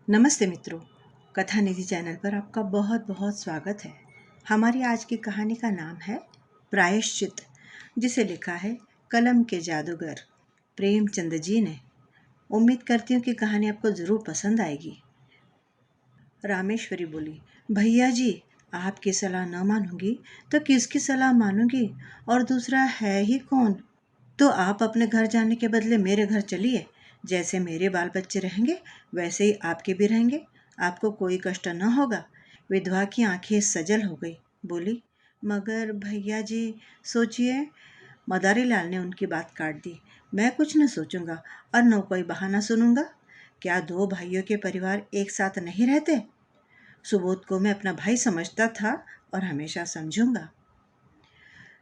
नमस्ते मित्रों, कथा निधि चैनल पर आपका बहुत बहुत स्वागत है। हमारी आज की कहानी का नाम है प्रायश्चित, जिसे लिखा है कलम के जादूगर प्रेमचंद जी ने। उम्मीद करती हूँ कि कहानी आपको ज़रूर पसंद आएगी। रामेश्वरी बोली, भैया जी, आपकी सलाह न मानूंगी तो किसकी सलाह मानूंगी, और दूसरा है ही कौन। तो आप अपने घर जाने के बदले मेरे घर चलिए। जैसे मेरे बाल बच्चे रहेंगे वैसे ही आपके भी रहेंगे। आपको कोई कष्ट न होगा। विधवा की आंखें सजल हो गई। बोली, मगर भैया जी सोचिए। मदारी लाल ने उनकी बात काट दी। मैं कुछ न सोचूंगा और न कोई बहाना सुनूंगा। क्या दो भाइयों के परिवार एक साथ नहीं रहते? सुबोध को मैं अपना भाई समझता था और हमेशा समझूंगा।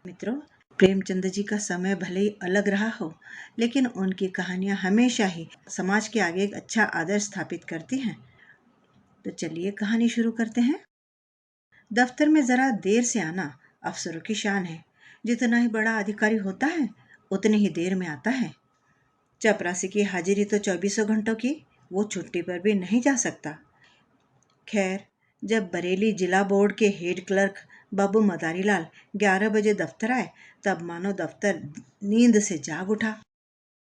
मित्रों, प्रेमचंद जी का समय भले ही अलग रहा हो, लेकिन उनकी कहानियां हमेशा ही समाज के आगे एक अच्छा आदर्श स्थापित करती हैं। तो चलिए कहानी शुरू करते हैं। दफ्तर में जरा देर से आना अफसरों की शान है। जितना ही बड़ा अधिकारी होता है उतनी ही देर में आता है। चपरासी की हाजिरी तो 24 घंटों की, वो छुट्टी पर भी नहीं जा सकता। खैर, जब बरेली जिला बोर्ड के हेड क्लर्क बाबू मदारीलाल 11 बजे दफ्तर आए, तब मानो दफ्तर नींद से जाग उठा।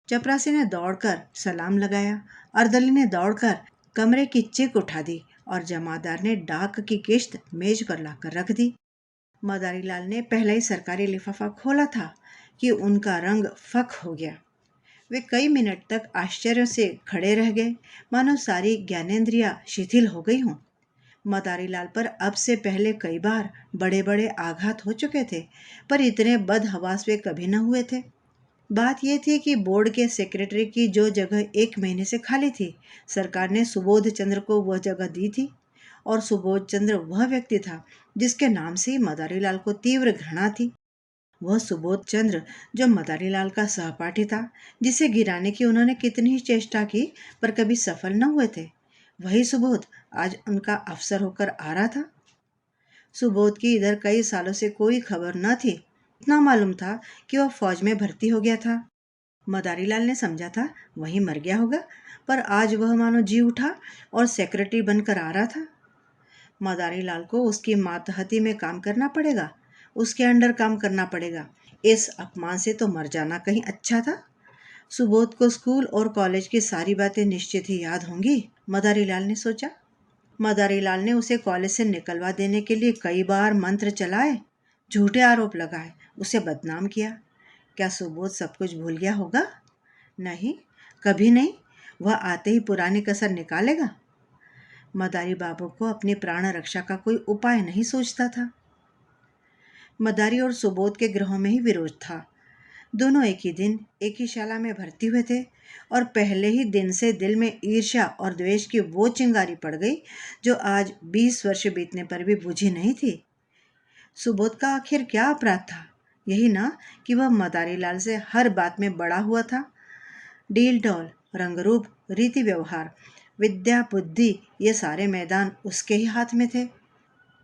चपरासी ने दौड़कर सलाम लगाया, अर्दली ने दौड़कर कमरे की चिक उठा दी और जमादार ने डाक की किश्त मेज पर लाकर रख दी। मदारीलाल ने पहले ही सरकारी लिफाफा खोला था कि उनका रंग फक हो गया। वे कई मिनट तक आश्चर्य से खड़े रह गए, मानो सारी ज्ञानेंद्रियां शिथिल हो गई हों। मदारीलाल पर अब से पहले कई बार बड़े बड़े आघात हो चुके थे, पर इतने बदहवास वे कभी न हुए थे। बात यह थी कि बोर्ड के सेक्रेटरी की जो जगह 1 महीने से खाली थी, सरकार ने सुबोध चंद्र को वह जगह दी थी। और सुबोध चंद्र वह व्यक्ति था जिसके नाम से ही मदारीलाल को तीव्र घृणा थी। वह सुबोध चंद्र जो मदारीलाल का सहपाठी था, जिसे गिराने की उन्होंने कितनी ही चेष्टा की पर कभी सफल न हुए थे, वही सुबोध आज उनका अफसर होकर आ रहा था। सुबोध की इधर कई सालों से कोई खबर न थी। इतना मालूम था कि वह फौज में भर्ती हो गया था। मदारीलाल ने समझा था वहीं मर गया होगा, पर आज वह मानो जी उठा और सेक्रेटरी बनकर आ रहा था। मदारीलाल को उसकी मातहती में काम करना पड़ेगा, उसके अंडर काम करना पड़ेगा। इस अपमान से तो मर जाना कहीं अच्छा था। सुबोध को स्कूल और कॉलेज की सारी बातें निश्चित ही याद होंगी, मदारीलाल ने सोचा। मदारीलाल ने उसे कॉलेज से निकलवा देने के लिए कई बार मंत्र चलाए, झूठे आरोप लगाए, उसे बदनाम किया। क्या सुबोध सब कुछ भूल गया होगा? नहीं, कभी नहीं। वह आते ही पुरानी कसर निकालेगा। मदारी बाबू को अपनी प्राण रक्षा का कोई उपाय नहीं सोचता था। मदारी और सुबोध के ग्रहों में ही विरोध था। दोनों एक ही दिन एक ही शाला में भर्ती हुए थे और पहले ही दिन से दिल में ईर्ष्या और द्वेष की वो चिंगारी पड़ गई जो आज 20 वर्ष बीतने पर भी बुझी नहीं थी। सुबोध का आखिर क्या अपराध था? यही ना कि वह मदारीलाल से हर बात में बड़ा हुआ था। डील डॉल, रंगरूप, रीति व्यवहार, विद्या बुद्धि, ये सारे मैदान उसके ही हाथ में थे।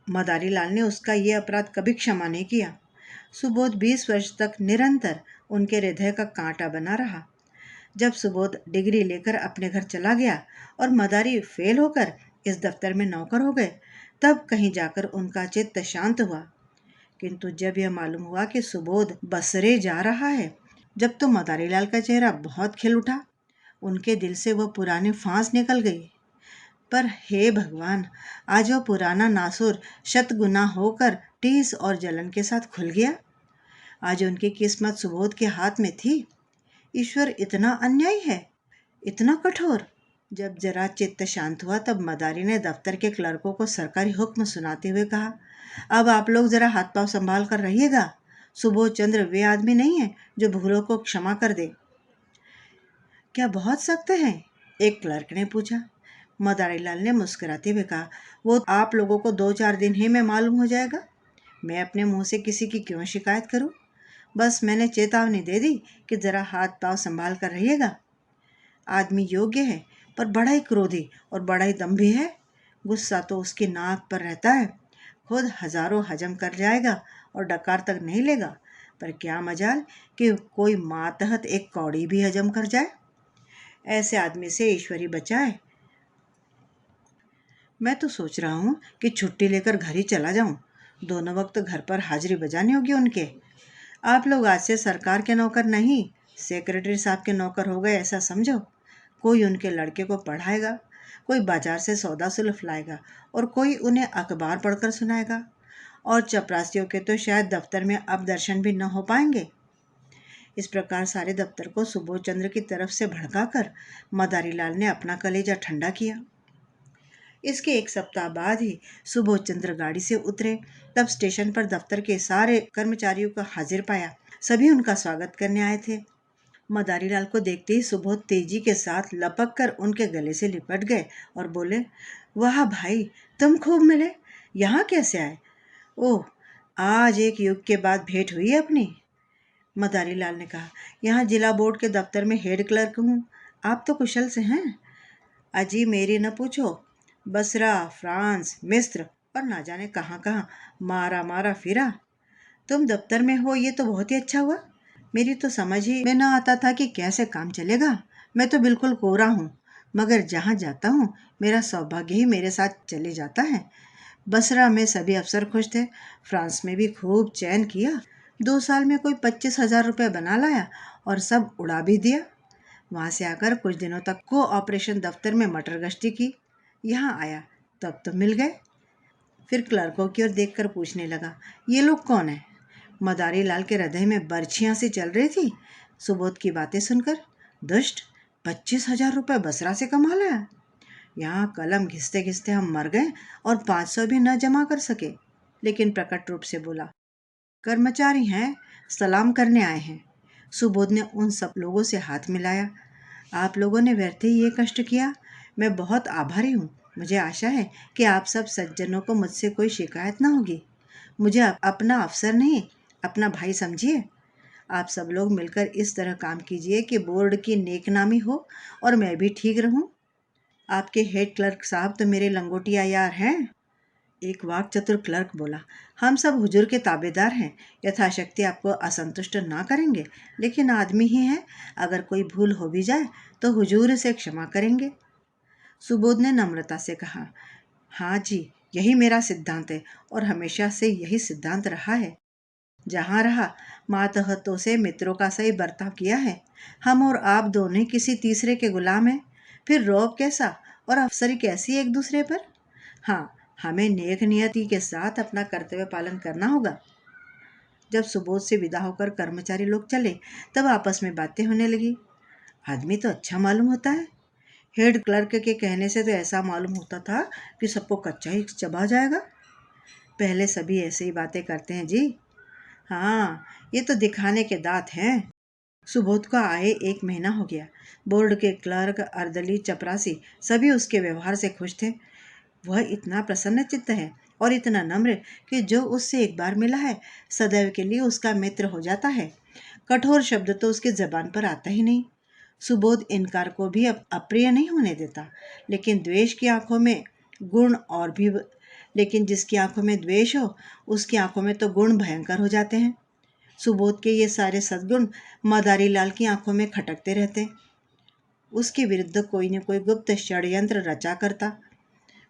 मदारीलाल ने उसका ये अपराध कभी क्षमा नहीं किया। सुबोध 20 वर्ष तक निरंतर उनके हृदय का कांटा बना रहा। जब सुबोध डिग्री लेकर अपने घर चला गया और मदारी फेल होकर इस दफ्तर में नौकर हो गए, तब कहीं जाकर उनका चित्त शांत हुआ। किंतु जब यह मालूम हुआ कि सुबोध बसरे जा रहा है, जब तो मदारीलाल का चेहरा बहुत खिल उठा। उनके दिल से वह पुरानी फांस निकल गई। पर हे भगवान, आज वह पुराना नासुर शतगुना होकर टीस और जलन के साथ खुल गया। आज उनकी किस्मत सुबोध के हाथ में थी। ईश्वर इतना अन्यायी है, इतना कठोर। जब जरा चित्त शांत हुआ, तब मदारी ने दफ्तर के क्लर्कों को सरकारी हुक्म सुनाते हुए कहा, अब आप लोग जरा हाथ पांव संभाल कर रहिएगा। सुबोध चंद्र वे आदमी नहीं है जो भूलों को क्षमा कर दे। क्या बहुत सख्त है? एक क्लर्क ने पूछा। मदारीलाल ने मुस्कुराते हुए कहा, वो आप लोगों को 2-4 दिन ही में मालूम हो जाएगा। मैं अपने मुंह से किसी की क्यों शिकायत करूं? बस मैंने चेतावनी दे दी कि जरा हाथ पांव संभाल कर रहिएगा। आदमी योग्य है, पर बड़ा ही क्रोधी और बड़ा ही दम्भी है। गुस्सा तो उसकी नाक पर रहता है। खुद हजारों हजम कर जाएगा और डकार तक नहीं लेगा, पर क्या मजाल कि कोई मातहत एक कौड़ी भी हजम कर जाए। ऐसे आदमी से ईश्वरी बचाए। मैं तो सोच रहा हूँ कि छुट्टी लेकर घर ही चला जाऊँ। दोनों वक्त घर पर हाजिरी बजानी होगी उनके। आप लोग आज से सरकार के नौकर नहीं, सेक्रेटरी साहब के नौकर हो गए, ऐसा समझो। कोई उनके लड़के को पढ़ाएगा, कोई बाजार से सौदा सुलफ लाएगा और कोई उन्हें अखबार पढ़कर सुनाएगा। और चपरासियों के तो शायद दफ्तर में अब दर्शन भी न हो पाएंगे। इस प्रकार सारे दफ्तर को सुबोध चंद्र की तरफ से भड़काकर मदारी लाल ने अपना कलेजा ठंडा किया। इसके एक सप्ताह बाद ही सुबोध चंद्र गाड़ी से उतरे। तब स्टेशन पर दफ्तर के सारे कर्मचारियों को हाजिर पाया। सभी उनका स्वागत करने आए थे। मदारी लाल को देखते ही सुबोध तेजी के साथ लपक कर उनके गले से लिपट गए और बोले, वाह भाई, तुम खूब मिले, यहाँ कैसे आए? ओह, आज एक युग के बाद भेंट हुई है अपनी। मदारी लाल ने कहा, यहाँ जिला बोर्ड के दफ्तर में हेड क्लर्क हूँ। आप तो कुशल से हैं। अजी मेरी न पूछो, बसरा, फ्रांस, मिस्र और ना जाने कहाँ कहाँ मारा मारा फिरा। तुम दफ्तर में हो ये तो बहुत ही अच्छा हुआ। मेरी तो समझ ही में न आता था कि कैसे काम चलेगा। मैं तो बिल्कुल कोरा हूँ, मगर जहाँ जाता हूँ मेरा सौभाग्य ही मेरे साथ चले जाता है। बसरा में सभी अफसर खुश थे। फ्रांस में भी खूब चैन किया। 2 साल में कोई 25,000 रुपये बना लाया और सब उड़ा भी दिया। वहाँ से आकर कुछ दिनों तक को ऑपरेशन दफ्तर में मटर गश्ती की। यहाँ आया तब तो मिल गए। फिर क्लर्कों की ओर देखकर पूछने लगा, ये लोग कौन है? मदारी लाल के हृदय में बर्छियां सी चल रही थी सुबोध की बातें सुनकर। दुष्ट, 25,000 रुपये बसरा से कमा लाया। यहाँ कलम घिसते घिसते हम मर गए और 500 भी न जमा कर सके। लेकिन प्रकट रूप से बोला, कर्मचारी हैं, सलाम करने आए हैं। सुबोध ने उन सब लोगों से हाथ मिलाया। आप लोगों ने व्यर्थ ही ये कष्ट किया। मैं बहुत आभारी हूँ। मुझे आशा है कि आप सब सज्जनों को मुझसे कोई शिकायत ना होगी। मुझे अपना अफसर नहीं, अपना भाई समझिए। आप सब लोग मिलकर इस तरह काम कीजिए कि बोर्ड की नेकनामी हो और मैं भी ठीक रहूं। आपके हेड क्लर्क साहब तो मेरे लंगोटिया यार हैं। एक वाक चतुर क्लर्क बोला, हम सब हुजूर के ताबेदार हैं, यथाशक्ति आपको असंतुष्ट ना करेंगे, लेकिन आदमी ही हैं। अगर कोई भूल हो भी जाए तो हुजूर से क्षमा करेंगे। सुबोध ने नम्रता से कहा, हाँ जी, यही मेरा सिद्धांत है और हमेशा से यही सिद्धांत रहा है। जहाँ रहा मातहतों से मित्रों का सही बर्ताव किया है। हम और आप दोनों ही किसी तीसरे के गुलाम हैं। फिर रौब कैसा और अफसरी कैसी एक दूसरे पर? हाँ, हमें नेक नियति के साथ अपना कर्तव्य पालन करना होगा। जब सुबोध से विदा होकर कर्मचारी लोग चले तब आपस में बातें होने लगी। आदमी तो अच्छा मालूम होता है। हेड क्लर्क के कहने से तो ऐसा मालूम होता था कि सबको कच्चा ही चबा जाएगा। पहले सभी ऐसे ही बातें करते हैं जी। हाँ, ये तो दिखाने के दांत हैं। सुबोध का आए 1 महीना हो गया। बोर्ड के क्लर्क, अर्दली, चपरासी सभी उसके व्यवहार से खुश थे। वह इतना प्रसन्न चित्त है और इतना नम्र कि जो उससे एक बार मिला है सदैव के लिए उसका मित्र हो जाता है। कठोर शब्द तो उसकी जबान पर आता ही नहीं। सुबोध इनकार को भी अप्रिय नहीं होने देता, लेकिन द्वेष की आंखों में गुण और भी लेकिन जिसकी आंखों में द्वेष हो उसकी आंखों में तो गुण भयंकर हो जाते हैं। सुबोध के ये सारे सद्गुण मदारी लाल की आंखों में खटकते रहते। उसके विरुद्ध कोई न कोई गुप्त षड्यंत्र रचा करता।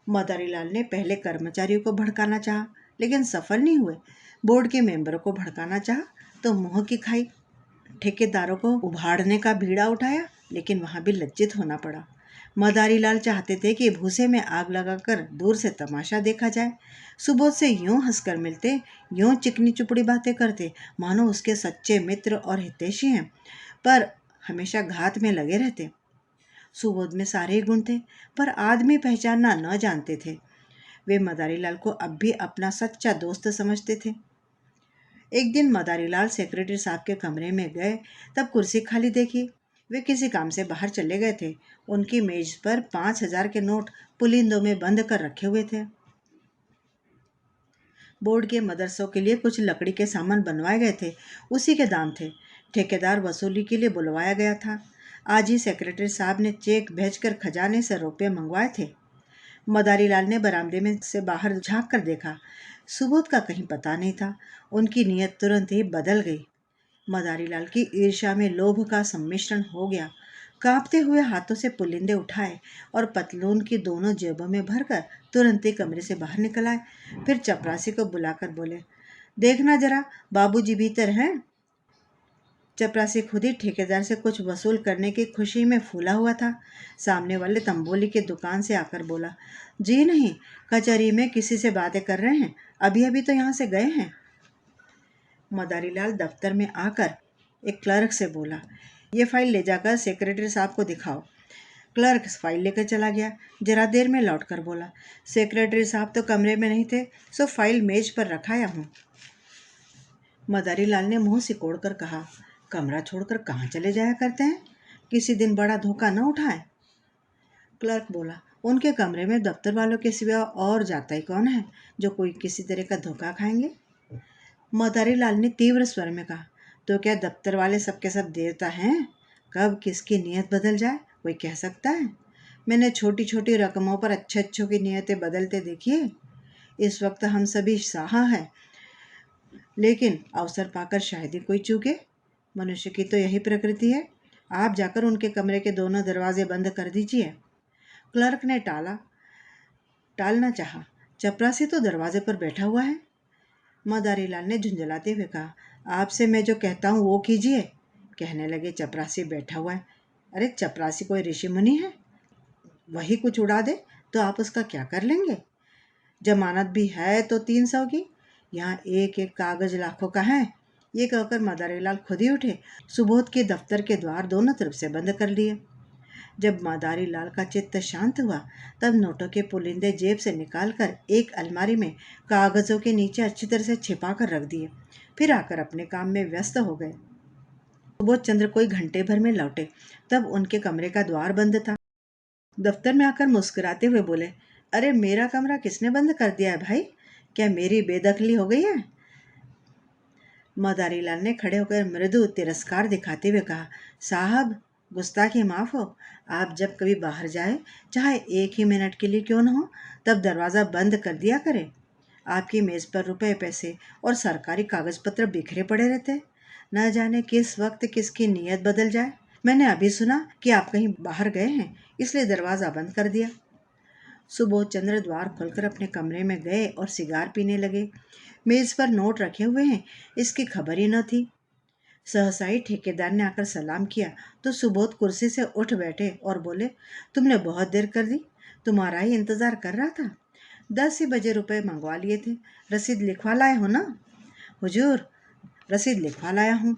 मदारी लाल ने पहले कर्मचारियों को भड़काना चाहा, लेकिन सफल नहीं हुए। बोर्ड के मेंबरों को भड़काना चाहा तो मुंह की खाई। ठेकेदारों को उभाड़ने का बीड़ा उठाया, लेकिन वहां भी लज्जित होना पड़ा। मदारी लाल चाहते थे कि भूसे में आग लगाकर दूर से तमाशा देखा जाए। सुबोध से यूं हंसकर मिलते, यूं चिकनी चुपड़ी बातें करते, मानो उसके सच्चे मित्र और हितैषी हैं, पर हमेशा घात में लगे रहते। सुबोध में सारे ही गुण थे, पर आदमी पहचानना न जानते थे। वे मदारी लाल को अब भी अपना सच्चा दोस्त समझते थे। एक दिन मदारी लाल सेक्रेटरी साहब के कमरे में गए, तब कुर्सी खाली देखी। वे किसी काम से बाहर चले गए थे। उनकी मेज पर 5,000 के नोट पुलिंदों में बंद कर रखे हुए थे। बोर्ड के मदरसों के लिए कुछ लकड़ी के सामान बनवाए गए थे, उसी के दाम थे। ठेकेदार वसूली के लिए बुलवाया गया था। आज ही सेक्रेटरी साहब ने चेक भेजकर खजाने से रुपये मंगवाए थे। मदारी लाल ने बरामदे में से बाहर झांक कर देखा। सुबोध का कहीं पता नहीं था। उनकी नीयत तुरंत ही बदल गई। मदारी लाल की ईर्ष्या में लोभ का सम्मिश्रण हो गया। कांपते हुए हाथों से पुलिंदे उठाए और पतलून की दोनों जेबों में भरकर तुरंत ही कमरे से बाहर निकल आए। फिर चपरासी को बुलाकर बोले, देखना जरा, बाबूजी भीतर हैं। चपरासी खुद ही ठेकेदार से कुछ वसूल करने की खुशी में फूला हुआ था। सामने वाले तंबोली की दुकान से आकर बोला, जी नहीं, कचहरी में किसी से बातें कर रहे हैं, अभी अभी तो यहाँ से गए हैं। मदारीलाल दफ्तर में आकर एक क्लर्क से बोला, ये फाइल ले जाकर सेक्रेटरी साहब को दिखाओ। क्लर्क फाइल लेकर चला गया। जरा देर में लौटकर बोला, सेक्रेटरी साहब तो कमरे में नहीं थे, सो फाइल मेज पर रखाया हूँ। मदारीलाल ने मुंह सिकोड़कर कहा, कमरा छोड़कर कहाँ चले जाया करते हैं, किसी दिन बड़ा धोखा न उठाए। क्लर्क बोला, उनके कमरे में दफ्तर वालों के सिवा और जाता ही कौन है जो कोई किसी तरह का धोखा खाएंगे। मदारीलाल ने तीव्र स्वर में कहा, तो क्या दफ्तर वाले सबके सब देवता हैं? कब किसकी नीयत बदल जाए कोई कह सकता है? मैंने छोटी छोटी रकमों पर अच्छे अच्छों की नीयतें बदलते देखी है। इस वक्त हम सभी शाह हैं, लेकिन अवसर पाकर शायद ही कोई चूके। मनुष्य की तो यही प्रकृति है। आप जाकर उनके कमरे के दोनों दरवाजे बंद कर दीजिए। क्लर्क ने टालना चाहा, चपरासी तो दरवाजे पर बैठा हुआ है। मदारीलाल ने झुंझलाते हुए कहा, आपसे मैं जो कहता हूँ वो कीजिए। कहने लगे, चपरासी बैठा हुआ है। अरे चपरासी कोई ऋषि मुनि है? वही कुछ उड़ा दे तो आप उसका क्या कर लेंगे? जमानत भी है तो 300 की, यहाँ एक एक कागज लाखों का है। ये कहकर मदारीलाल खुद ही उठे, सुबोध के दफ्तर के द्वार दोनों तरफ से बंद कर लिए। जब मदारीलाल का चित्त शांत हुआ, तब नोटों के पुलिंदे जेब से निकालकर एक अलमारी में कागजों के नीचे अच्छी तरह से छिपा कर रख दिए। फिर आकर अपने काम में व्यस्त हो गए। सुबोध चंद्र कोई घंटे भर में लौटे, तब उनके कमरे का द्वार बंद था। दफ्तर में आकर मुस्कुराते हुए बोले, अरे मेरा कमरा किसने बंद कर दिया है भाई? क्या मेरी बेदखली हो गई है? मदारीलाल ने खड़े होकर मृदु तिरस्कार दिखाते हुए कहा, साहब गुस्ताखी माफ हो। आप जब कभी बाहर जाए, चाहे 1 ही मिनट के लिए क्यों न हो, तब दरवाज़ा बंद कर दिया करें। आपकी मेज पर रुपए पैसे और सरकारी कागज पत्र बिखरे पड़े रहते, न जाने किस वक्त किसकी नीयत बदल जाए। मैंने अभी सुना कि आप कहीं बाहर गए हैं, इसलिए दरवाज़ा बंद कर दिया। सुबोध चंद्र द्वार खोलकर अपने कमरे में गए और सिगार पीने लगे। मेज पर नोट रखे हुए हैं, इसकी खबर ही न थी। सहसा ही ठेकेदार ने आकर सलाम किया तो सुबोध कुर्सी से उठ बैठे और बोले, तुमने बहुत देर कर दी, तुम्हारा ही इंतजार कर रहा था। 10 ही बजे रुपए मंगवा लिए थे। रसीद लिखवा लाए हो ना? हुजूर, रसीद लिखवा लाया हूँ।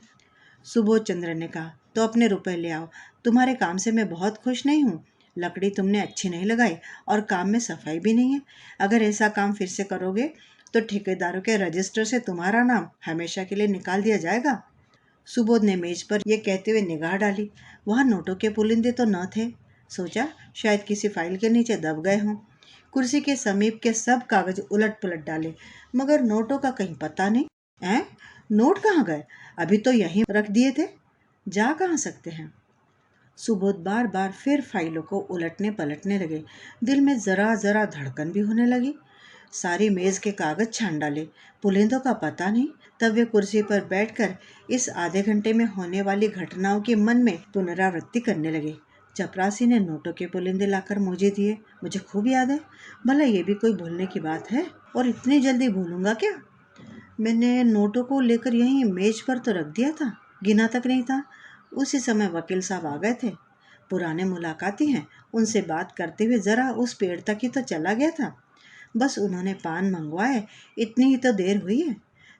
सुबोध चंद्र ने कहा, तो अपने रुपए ले आओ। तुम्हारे काम से मैं बहुत खुश नहीं हूँ। लकड़ी तुमने अच्छी नहीं लगाई और काम में सफाई भी नहीं है। अगर ऐसा काम फिर से करोगे तो ठेकेदारों के रजिस्टर से तुम्हारा नाम हमेशा के लिए निकाल दिया जाएगा। सुबोध ने मेज पर यह कहते हुए निगाह डाली। वहां नोटों के पुलिंदे तो न थे। सोचा शायद किसी फाइल के नीचे दब गए हों। कुर्सी के समीप के सब कागज उलट पुलट डाले, मगर नोटों का कहीं पता नहीं। नोट कहाँ गए? अभी तो यहीं रख दिए थे, जा कहाँ सकते हैं? सुबोध बार बार फिर फाइलों को उलटने पलटने लगे। दिल में जरा जरा धड़कन भी होने लगी। सारी मेज के कागज छान डाले, पुलिंदों का पता नहीं। तब वे कुर्सी पर बैठकर इस आधे घंटे में होने वाली घटनाओं की मन में पुनरावृत्ति करने लगे। चपरासी ने नोटों के पुलिंदे लाकर मुझे दिए, मुझे खूब याद है। भला ये भी कोई भूलने की बात है? और इतनी जल्दी भूलूंगा क्या? मैंने नोटों को लेकर यहीं मेज पर तो रख दिया था, गिना तक नहीं था। उसी समय वकील साहब आ गए थे। पुराने मुलाकाती हैं, उनसे बात करते हुए जरा उस पेड़ तक ही तो चला गया था। बस उन्होंने पान मंगवाए, इतनी ही तो देर हुई है।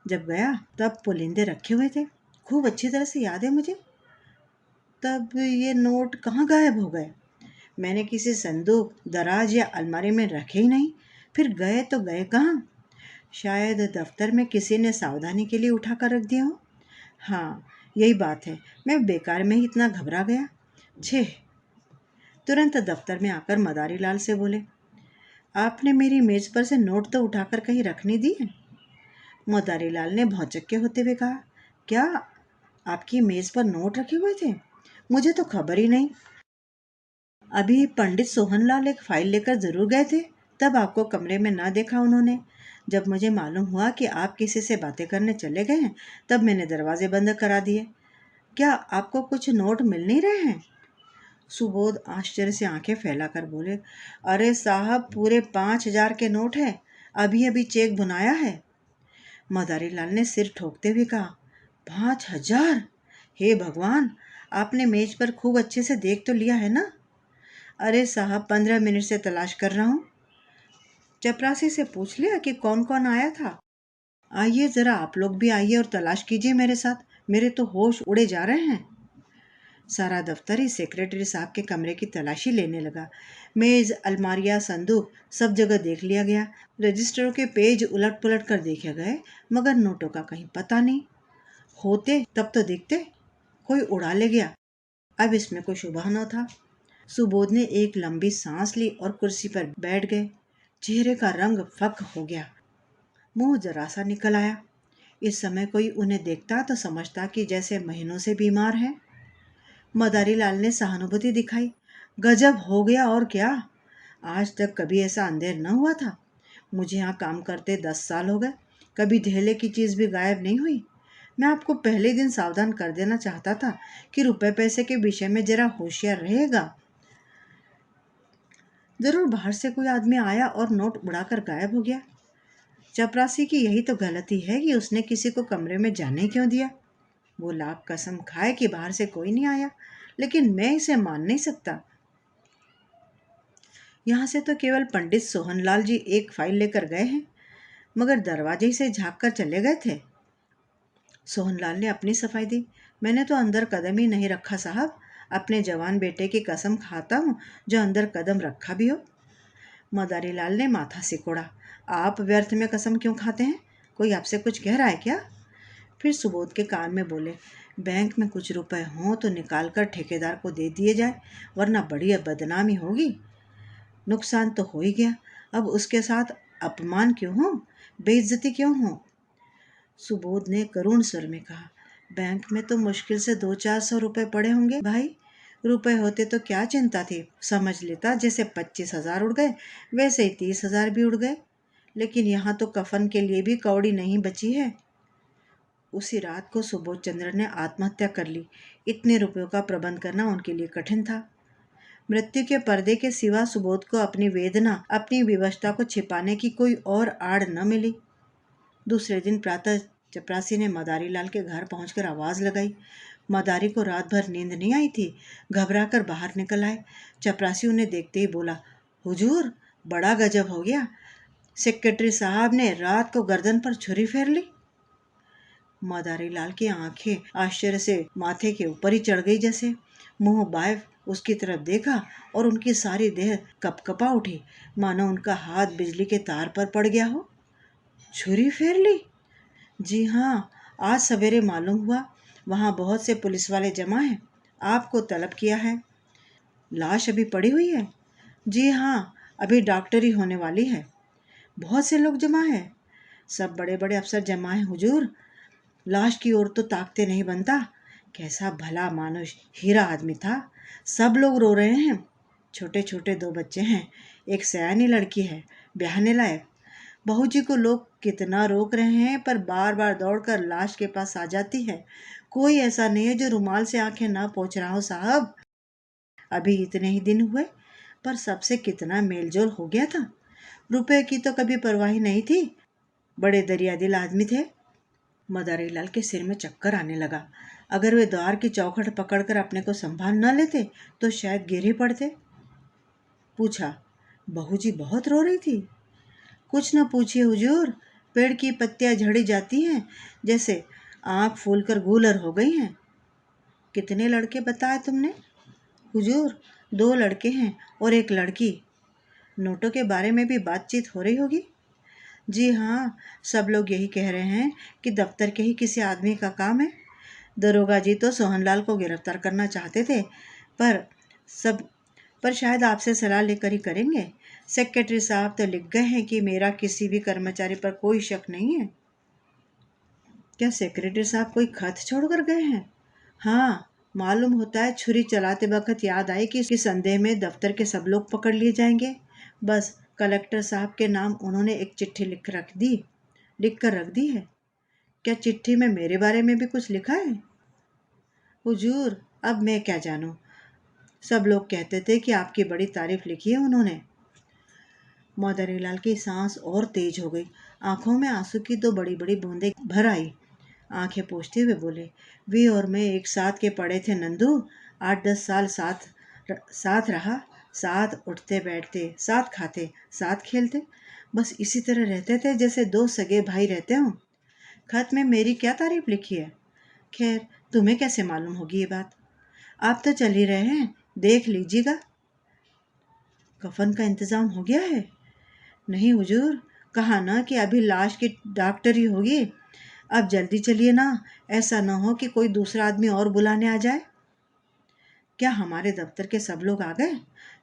जब गया तब पुलिंदे रखे हुए थे, खूब अच्छी तरह से याद है मुझे। तब ये नोट कहाँ गायब हो गए? मैंने किसी संदूक, दराज या अलमारी में रखे ही नहीं। फिर गए तो गए कहाँ? शायद दफ्तर में किसी ने सावधानी के लिए उठा कर रख दिया हो। हाँ, यही बात है, मैं बेकार में ही इतना घबरा गया। छे। तुरंत दफ्तर में आकर मदारीलाल से बोले, आपने मेरी मेज पर से नोट तो उठाकर कहीं रख नहीं दिए? मदारीलाल ने भौचक्के होते हुए कहा, क्या आपकी मेज पर नोट रखे हुए थे? मुझे तो खबर ही नहीं। अभी पंडित सोहनलाल एक फाइल लेकर जरूर गए थे, तब आपको कमरे में ना देखा उन्होंने। जब मुझे मालूम हुआ कि आप किसी से बातें करने चले गए हैं, तब मैंने दरवाजे बंद करा दिए। क्या आपको कुछ नोट मिल नहीं रहे हैं? सुबोध आश्चर्य से आंखें फैलाकर बोले, अरे साहब, पूरे 5,000 के नोट है, अभी अभी चेक बुनाया है। मदारी लाल ने सिर ठोकते हुए कहा, 5,000? हे भगवान, आपने मेज पर खूब अच्छे से देख तो लिया है ना? अरे साहब, 15 मिनट से तलाश कर रहा हूँ। चपरासी से पूछ लिया कि कौन कौन आया था? आइए जरा आप लोग भी आइए और तलाश कीजिए मेरे साथ, मेरे तो होश उड़े जा रहे हैं। सारा दफ्तर ही सेक्रेटरी साहब के कमरे की तलाशी लेने लगा। मेज, अलमारियां, संदूक, सब जगह देख लिया गया। रजिस्टरों के पेज उलट पुलट कर देखे गए, मगर नोटों का कहीं पता नहीं। होते तब तो दिखते, कोई उड़ा ले गया। अब इसमें कोई शुबह न था। सुबोध ने एक लंबी सांस ली और कुर्सी पर बैठ गए। चेहरे का रंग फक हो गया, मुंह जरा सा निकल आया। इस समय कोई उन्हें देखता तो समझता कि जैसे महीनों से बीमार है। मदारी लाल ने सहानुभूति दिखाई, गजब हो गया और क्या, आज तक कभी ऐसा अंधेर न हुआ था। मुझे यहाँ काम करते 10 साल हो गए, कभी धेले की चीज भी गायब नहीं हुई। मैं आपको पहले दिन सावधान कर देना चाहता था कि रुपए पैसे के विषय में जरा होशियार रहेगा। जरूर बाहर से कोई आदमी आया और नोट उड़ाकर गायब हो गया। चपरासी की यही तो गलती है कि उसने किसी को कमरे में जाने क्यों दिया। वो लाख कसम खाए कि बाहर से कोई नहीं आया, लेकिन मैं इसे मान नहीं सकता। यहाँ से तो केवल पंडित सोहनलाल जी एक फाइल लेकर गए हैं, मगर दरवाजे से झांक कर चले गए थे। सोहनलाल ने अपनी सफाई दी, मैंने तो अंदर कदम ही नहीं रखा साहब। अपने जवान बेटे की कसम खाता हूँ, जो अंदर कदम रखा भी हो। मदारी लाल ने माथा सिकोड़ा, आप व्यर्थ में कसम क्यों खाते हैं? कोई आपसे कुछ कह रहा है क्या? फिर सुबोध के कान में बोले, बैंक में कुछ रुपए हों तो निकाल कर ठेकेदार को दे दिए जाए, वरना बड़ी बदनामी होगी। नुकसान तो हो ही गया, अब उसके साथ अपमान क्यों हो, बेइज्जती क्यों हो? सुबोध ने करुण स्वर में कहा, बैंक में तो मुश्किल से 200-400 रुपए पड़े होंगे भाई। रुपए होते तो क्या चिंता थी, समझ लेता जैसे 25,000 उड़ गए वैसे ही 30,000 भी उड़ गए। लेकिन यहाँ तो कफन के लिए भी कौड़ी नहीं बची है। उसी रात को सुबोध चंद्र ने आत्महत्या कर ली। इतने रुपयों का प्रबंध करना उनके लिए कठिन था। मृत्यु के पर्दे के सिवा सुबोध को अपनी वेदना, अपनी विवशता को छिपाने की कोई और आड़ न मिली। दूसरे दिन प्रातः चपरासी ने मदारी लाल के घर पहुंचकर आवाज लगाई। मदारी को रात भर नींद नहीं आई थी, घबरा कर बाहर निकल आए। चपरासी उन्हें देखते ही बोला, हुजूर, बड़ा गजब हो गया, सेक्रेटरी साहब ने रात को गर्दन पर छुरी फेर ली। मदारी लाल की आंखें आश्चर्य से माथे के ऊपर ही चढ़ गई जैसे। मुंह बाएं उसकी तरफ देखा और उनकी सारी देह कपकपा उठी, मानो उनका हाथ बिजली के तार पर पड़ गया हो। छुरी फेर ली? जी हाँ, आज सवेरे मालूम हुआ। वहां बहुत से पुलिस वाले जमा हैं, आपको तलब किया है। लाश अभी पड़ी हुई है? जी हाँ, अभी डॉक्टरी होने वाली है। बहुत से लोग जमा हैं? सब बड़े बड़े अफसर जमा हैं हुजूर। लाश की ओर तो ताकते नहीं बनता। कैसा भला मानुष, हीरा आदमी था। सब लोग रो रहे हैं। छोटे छोटे 2 बच्चे हैं, एक सयानी लड़की है, ब्याहने लायक। बहू जी को लोग कितना रोक रहे हैं, पर बार बार दौड़कर लाश के पास आ जाती है। कोई ऐसा नहीं है जो रुमाल से आंखें ना पोंछ रहा हो साहब। अभी इतने ही दिन हुए, पर सबसे कितना मेलजोल हो गया था। रुपए की तो कभी परवाह नहीं थी। बड़े दरियादिल आदमी थे। मदारी लाल के सिर में चक्कर आने लगा। अगर वे द्वार की चौखट पकड़कर अपने को संभाल न लेते तो शायद गिर ही पड़ते। पूछा, बहू जी बहुत रो रही थी? कुछ न पूछिए हुजूर, पेड़ की पत्तियां झड़ी जाती हैं, जैसे आंख फूलकर गूलर हो गई हैं। कितने लड़के बताए तुमने? हुजूर, 2 लड़के हैं और एक लड़की। नोटों के बारे में भी बातचीत हो रही होगी? जी हाँ, सब लोग यही कह रहे हैं कि दफ्तर के ही किसी आदमी का काम है। दरोगा जी तो सोहनलाल को गिरफ्तार करना चाहते थे, पर सब पर शायद आपसे सलाह लेकर ही करेंगे। सेक्रेटरी साहब तो लिख गए हैं कि मेरा किसी भी कर्मचारी पर कोई शक नहीं है। क्या सेक्रेटरी साहब कोई खत छोड़कर गए हैं? हाँ, मालूम होता है छुरी चलाते वक्त याद आई कि संदेह में दफ्तर के सब लोग पकड़ लिए जाएंगे। बस कलेक्टर साहब के नाम उन्होंने एक चिट्ठी लिख कर रख दी है। क्या चिट्ठी में मेरे बारे में भी कुछ लिखा है? हुजूर, अब मैं क्या जानूं। सब लोग कहते थे कि आपकी बड़ी तारीफ लिखी है उन्होंने। मदरीलाल की सांस और तेज हो गई। आंखों में आंसू की दो बड़ी बड़ी बूंदें भर आई। आंखें पोंछते हुए बोले, वे और मैं एक साथ के पड़े थे नंदू। 8-10 साल साथ रहा। साथ उठते बैठते, साथ खाते, साथ खेलते। बस इसी तरह रहते थे जैसे दो सगे भाई रहते हों। खत में मेरी क्या तारीफ लिखी है? खैर, तुम्हें कैसे मालूम होगी ये बात? आप तो चल ही रहे हैं, देख लीजिएगा। कफन का इंतजाम हो गया है? नहीं हुजूर, कहा ना कि अभी लाश की डॉक्टरी होगी। अब जल्दी चलिए ना, ऐसा ना हो कि कोई दूसरा आदमी और बुलाने आ जाए। क्या हमारे दफ्तर के सब लोग आ गए?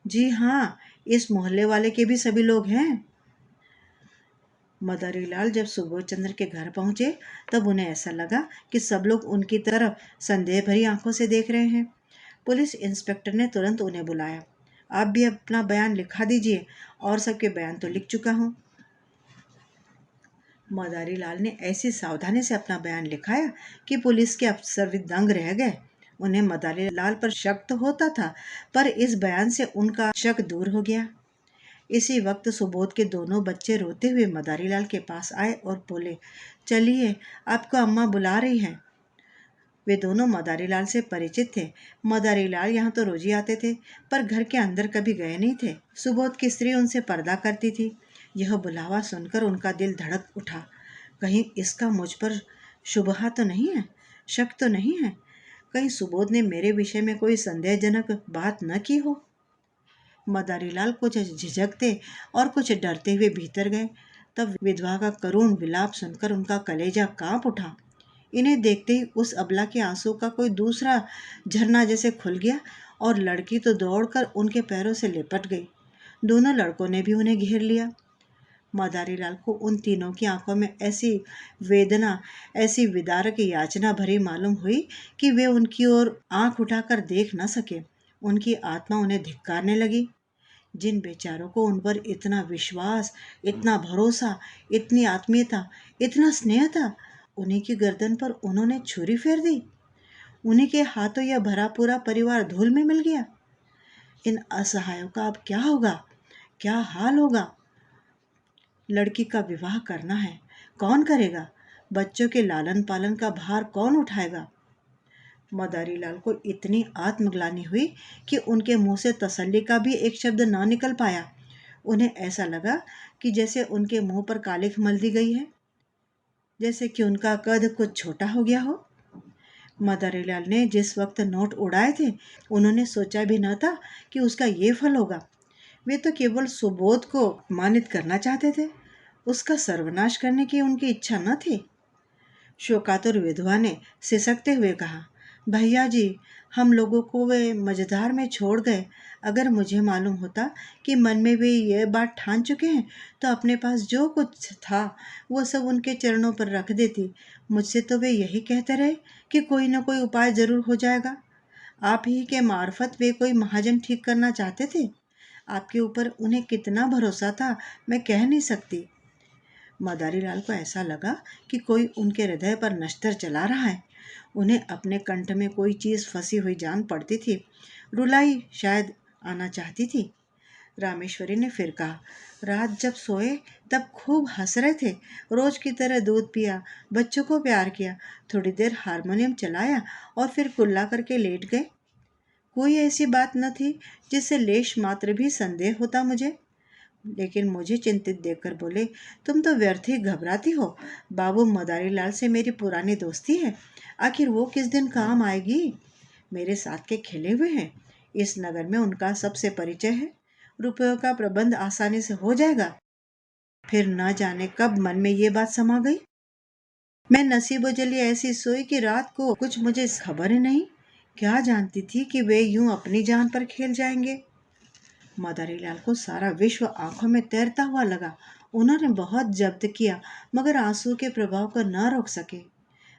जी हाँ, इस मोहल्ले वाले के भी सभी लोग हैं। मदारीलाल जब सुबोध चंद्र के घर पहुंचे तब उन्हें ऐसा लगा कि सब लोग उनकी तरफ संदेह भरी आंखों से देख रहे हैं। पुलिस इंस्पेक्टर ने तुरंत उन्हें बुलाया। आप भी अपना बयान लिखा दीजिए। और सबके बयान तो लिख चुका हूँ। मदारीलाल ने ऐसी सावधानी से अपना बयान लिखाया कि पुलिस के अफसर भी दंग रह गए। उन्हें मदारीलाल पर शक तो होता था, पर इस बयान से उनका शक दूर हो गया। इसी वक्त सुबोध के दोनों बच्चे रोते हुए मदारीलाल के पास आए और बोले, चलिए, आपको अम्मा बुला रही हैं। वे दोनों मदारीलाल से परिचित थे। मदारीलाल यहाँ तो रोज ही आते थे, पर घर के अंदर कभी गए नहीं थे। सुबोध की स्त्री उनसे पर्दा करती थी। यह बुलावा सुनकर उनका दिल धड़क उठा। कहीं इसका मुझ पर शुबहा तो नहीं है, शक तो नहीं है? कहीं सुबोध ने मेरे विषय में कोई संदेहजनक बात न की हो? मदारीलाल कुछ झिझकते और कुछ डरते हुए भीतर गए। तब विधवा का करुण विलाप सुनकर उनका कलेजा कांप उठा। इन्हें देखते ही उस अबला के आंसू का कोई दूसरा झरना जैसे खुल गया और लड़की तो दौड़कर उनके पैरों से लिपट गई। दोनों लड़कों ने भी उन्हें घेर लिया। मदारीलाल को उन तीनों की आंखों में ऐसी वेदना, ऐसी विदारक याचना भरी मालूम हुई कि वे उनकी ओर आंख उठाकर देख न सके। उनकी आत्मा उन्हें धिक्कारने लगी। जिन बेचारों को उन पर इतना विश्वास, इतना भरोसा, इतनी आत्मीयता, इतना स्नेह था, उन्हीं की गर्दन पर उन्होंने छुरी फेर दी। उन्हीं के हाथों यह भरा पूरा परिवार धूल में मिल गया। इन असहायों का अब क्या होगा, क्या हाल होगा? लड़की का विवाह करना है, कौन करेगा? बच्चों के लालन पालन का भार कौन उठाएगा? मदारीलाल को इतनी आत्मग्लानि हुई कि उनके मुंह से तसल्ली का भी एक शब्द ना निकल पाया। उन्हें ऐसा लगा कि जैसे उनके मुंह पर कालिख मल दी गई है, जैसे कि उनका कद कुछ छोटा हो गया हो। मदारीलाल ने जिस वक्त नोट उड़ाए थे, उन्होंने सोचा भी न था कि उसका ये फल होगा। वे तो केवल सुबोध को अपमानित करना चाहते थे, उसका सर्वनाश करने की उनकी इच्छा न थी। शोकातुर विधवा ने सिसकते हुए कहा, भैया जी, हम लोगों को वे मझधार में छोड़ गए। अगर मुझे मालूम होता कि मन में वे ये बात ठान चुके हैं तो अपने पास जो कुछ था वो सब उनके चरणों पर रख देती। मुझसे तो वे यही कहते रहे कि कोई न कोई उपाय जरूर हो जाएगा। आप ही के मार्फत वे कोई महाजन ठीक करना चाहते थे। आपके ऊपर उन्हें कितना भरोसा था, मैं कह नहीं सकती। मदारीलाल को ऐसा लगा कि कोई उनके हृदय पर नश्तर चला रहा है। उन्हें अपने कंठ में कोई चीज फंसी हुई जान पड़ती थी। रुलाई शायद आना चाहती थी। रामेश्वरी ने फिर कहा, रात जब सोए तब खूब हंस रहे थे। रोज की तरह दूध पिया, बच्चों को प्यार किया, थोड़ी देर हारमोनियम चलाया और फिर कुल्ला करके लेट गए। कोई ऐसी बात न थी जिससे लेश मात्र भी संदेह होता मुझे। लेकिन मुझे चिंतित देखकर बोले, तुम तो व्यर्थ ही घबराती हो। बाबू मदारीलाल से मेरी पुरानी दोस्ती है, आखिर वो किस दिन काम आएगी? मेरे साथ के खिले हुए हैं, इस नगर में उनका सबसे परिचय है। रुपयों का प्रबंध आसानी से हो जाएगा। फिर न जाने कब मन में ये बात समा गई। मैं नसीबो जली ऐसी सोई कि रात को कुछ मुझे खबर ही नहीं। क्या जानती थी कि वे यूं अपनी जान पर खेल जाएंगे। मदारीलाल को सारा विश्व आंखों में तैरता हुआ लगा। उन्होंने बहुत जब्त किया, मगर आंसू के प्रभाव को न रोक सके।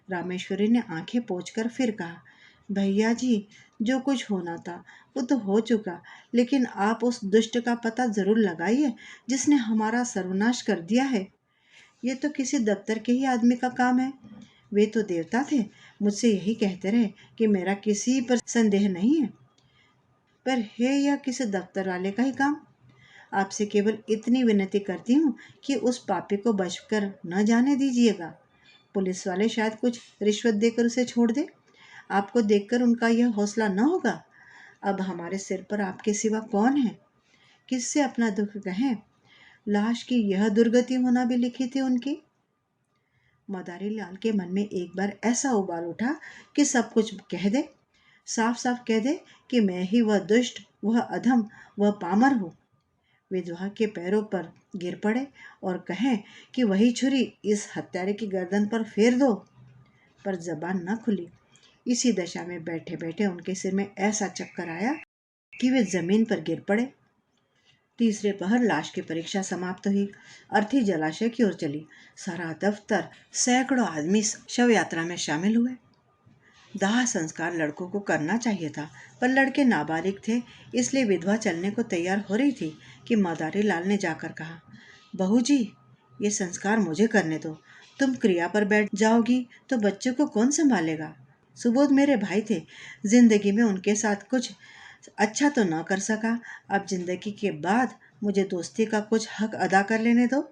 रामेश्वरी ने आंखें पोंछकर फिर कहा, भैया जी, जो कुछ होना था वो तो हो चुका, लेकिन आप उस दुष्ट का पता जरूर लगाइए जिसने हमारा सर्वनाश कर दिया है। ये तो किसी दफ्तर के ही आदमी का काम है। वे तो देवता थे, मुझसे यही कहते रहे कि मेरा किसी पर संदेह नहीं है। पर है यह किसी दफ्तर वाले का ही काम। आपसे केवल इतनी विनती करती हूँ कि उस पापी को बचकर न जाने दीजिएगा। पुलिस वाले शायद कुछ रिश्वत देकर उसे छोड़ दे। आपको देखकर उनका यह हौसला न होगा। अब हमारे सिर पर आपके सिवा कौन है? किससे अपना दुख कहें? लाश की यह दुर्गति होना भी लिखी थी उनकी। मदारी लाल के मन में एक बार ऐसा उबाल उठा कि सब कुछ कह दे, साफ साफ कह दे कि मैं ही वह दुष्ट, वह अधम, वह पामर हूँ। विधवा के पैरों पर गिर पड़े और कहें कि वही छुरी इस हत्यारे की गर्दन पर फेर दो, पर जबान न खुली। इसी दशा में बैठे बैठे उनके सिर में ऐसा चक्कर आया कि वे जमीन पर गिर पड़े। तीसरे पहर लाश की परीक्षा समाप्त हुई। अर्थी जलाशय की ओर चली। सारा दफ्तर, सैकड़ों आदमी शव यात्रा में शामिल हुए। दाह संस्कार लड़कों को करना चाहिए था, पर लड़के नाबालिग थे, इसलिए विधवा चलने को तैयार हो रही थी कि मदारी लाल ने जाकर कहा, बहू जी, ये संस्कार मुझे करने दो। तुम क्रिया पर बैठ जाओगी तो बच्चों को कौन संभालेगा? सुबोध मेरे भाई थे, जिंदगी में उनके साथ कुछ अच्छा तो ना कर सका। अब जिंदगी के बाद मुझे दोस्ती का कुछ हक अदा कर लेने दो।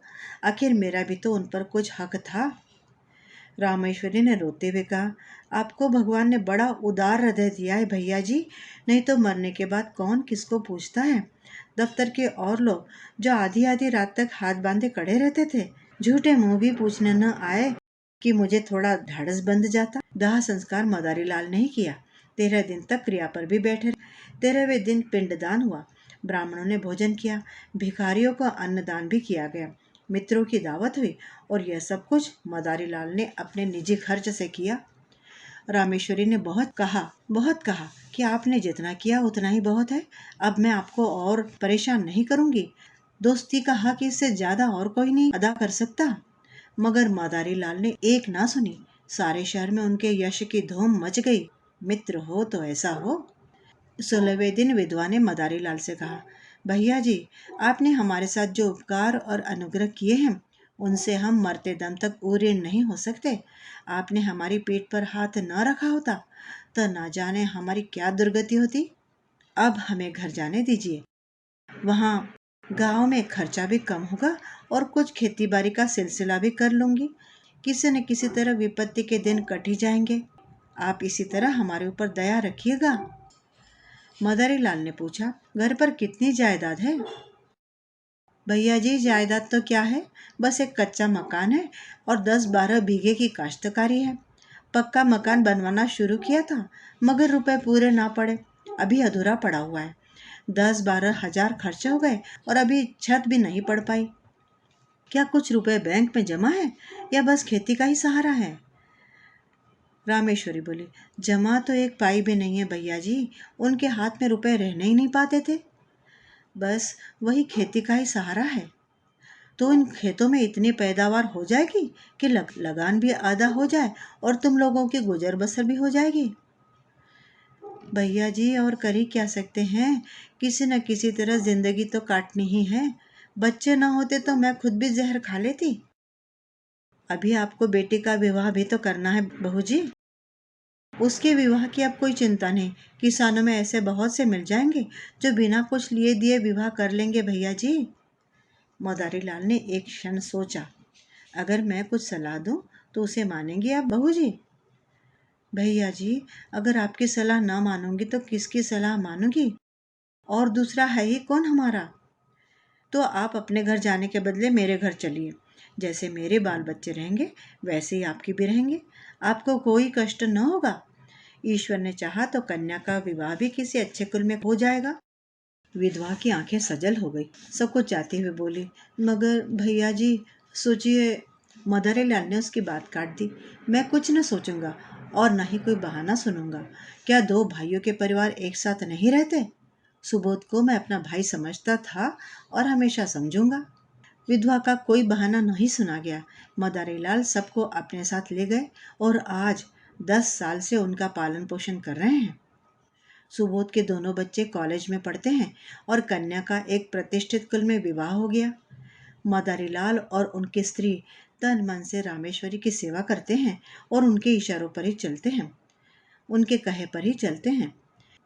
आखिर मेरा भी तो उन पर कुछ हक था। रामेश्वरी ने रोते हुए कहा, आपको भगवान ने बड़ा उदार हृदय दिया है भैया जी, नहीं तो मरने के बाद कौन किसको पूछता है। दफ्तर के और लोग जो आधी आधी रात तक हाथ बांधे खड़े रहते थे, झूठे मुंह भी पूछने न आए कि मुझे थोड़ा ढाढ़स बंध जाता। दाह संस्कार मदारी लाल ने ही किया। 13 दिन तक क्रिया पर भी बैठे। 13वें दिन पिंडदान हुआ। ब्राह्मणों ने भोजन किया, भिखारियों को अन्नदान भी किया गया, मित्रों की दावत हुई, और यह सब कुछ मदारी लाल ने अपने निजी खर्च से किया। रामेश्वरी ने बहुत कहा कि आपने जितना किया उतना ही बहुत है। अब मैं आपको और परेशान नहीं करूंगी। दोस्ती का हक इससे ज्यादा और कोई नहीं अदा कर सकता। मगर मदारी लाल ने एक ना सुनी। सारे शहर में उनके यश की धूम मच गई। मित्र हो तो ऐसा हो। 16वें दिन विधवा ने मदारी लाल से कहा, भैया जी, आपने हमारे साथ जो उपकार और अनुग्रह किए हैं, उनसे हम मरते दम तक ऊऋण नहीं हो सकते। आपने हमारी पीठ पर हाथ न रखा होता तो ना जाने हमारी क्या दुर्गति होती। अब हमें घर जाने दीजिए। वहाँ गांव में खर्चा भी कम होगा और कुछ खेती बाड़ी का सिलसिला भी कर लूंगी। किसी न किसी तरह विपत्ति के दिन कट ही जाएंगे। आप इसी तरह हमारे ऊपर दया रखिएगा। मदारी लाल ने पूछा, घर पर कितनी जायदाद है? भैया जी, जायदाद तो क्या है, बस एक कच्चा मकान है और 10-12 बीघे की काश्तकारी है। पक्का मकान बनवाना शुरू किया था, मगर रुपए पूरे ना पड़े, अभी अधूरा पड़ा हुआ है। 10-12 हजार खर्च हो गए और अभी छत भी नहीं पड़ पाई। क्या कुछ रुपए बैंक में जमा है या बस खेती का ही सहारा है? रामेश्वरी बोली, जमा तो एक पाई भी नहीं है भैया जी, उनके हाथ में रुपए रहने ही नहीं पाते थे। बस वही खेती का ही सहारा है। तो इन खेतों में इतनी पैदावार हो जाएगी कि लगान भी आधा हो जाए और तुम लोगों की गुजर बसर भी हो जाएगी। भैया जी, और कर ही क्या सकते हैं, किसी न किसी तरह जिंदगी तो काटनी ही है। बच्चे ना होते तो मैं खुद भी जहर खा लेती। अभी आपको बेटी का विवाह भी तो करना है बहू जी। उसके विवाह की अब कोई चिंता नहीं। किसानों में ऐसे बहुत से मिल जाएंगे जो बिना कुछ लिए दिए विवाह कर लेंगे भैया जी। मदारी लाल ने एक क्षण सोचा, अगर मैं कुछ सलाह दूं तो उसे मानेंगी आप बहू जी? भैया जी, अगर आपकी सलाह ना मानूंगी तो किसकी सलाह मानूंगी? और दूसरा है ही कौन हमारा? तो आप अपने घर जाने के बदले मेरे घर चलिए। जैसे मेरे बाल बच्चे रहेंगे वैसे ही आपके भी रहेंगे। आपको कोई कष्ट न होगा। ईश्वर ने चाहा तो कन्या का विवाह भी किसी अच्छे कुल में हो जाएगा। विधवा की आंखें सजल हो गई। सब कुछ चाहते हुए बोली, मगर भैया जी सोचिए। मदरीलाल ने उसकी बात काट दी। मैं कुछ न सोचूंगा और न ही कोई बहाना सुनूंगा। क्या दो भाइयों के परिवार एक साथ नहीं रहते? सुबोध को मैं अपना भाई समझता था और हमेशा समझूंगा। विधवा का कोई बहाना नहीं सुना गया। मदारीलाल सबको अपने साथ ले गए और आज 10 साल से उनका पालन पोषण कर रहे हैं। सुबोध के दोनों बच्चे कॉलेज में पढ़ते हैं और कन्या का एक प्रतिष्ठित कुल में विवाह हो गया। मदारीलाल और उनकी स्त्री तन मन से रामेश्वरी की सेवा करते हैं और उनके इशारों पर ही चलते हैं, उनके कहे पर ही चलते हैं।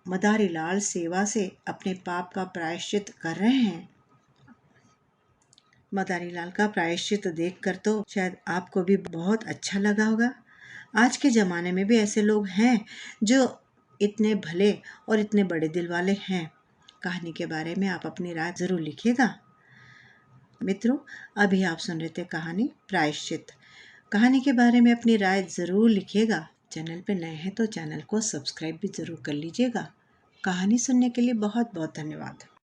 मदारी लाल सेवा से अपने पाप का प्रायश्चित कर रहे हैं। मदारी लाल का प्रायश्चित देखकर तो शायद आपको भी बहुत अच्छा लगा होगा। आज के ज़माने में भी ऐसे लोग हैं जो इतने भले और इतने बड़े दिल वाले हैं। कहानी के बारे में आप अपनी राय ज़रूर लिखिएगा। मित्रों, अभी आप सुन रहे थे कहानी प्रायश्चित। कहानी के बारे में अपनी राय ज़रूर लिखिएगा। चैनल पे नए हैं तो चैनल को सब्सक्राइब भी ज़रूर कर लीजिएगा। कहानी सुनने के लिए बहुत बहुत धन्यवाद।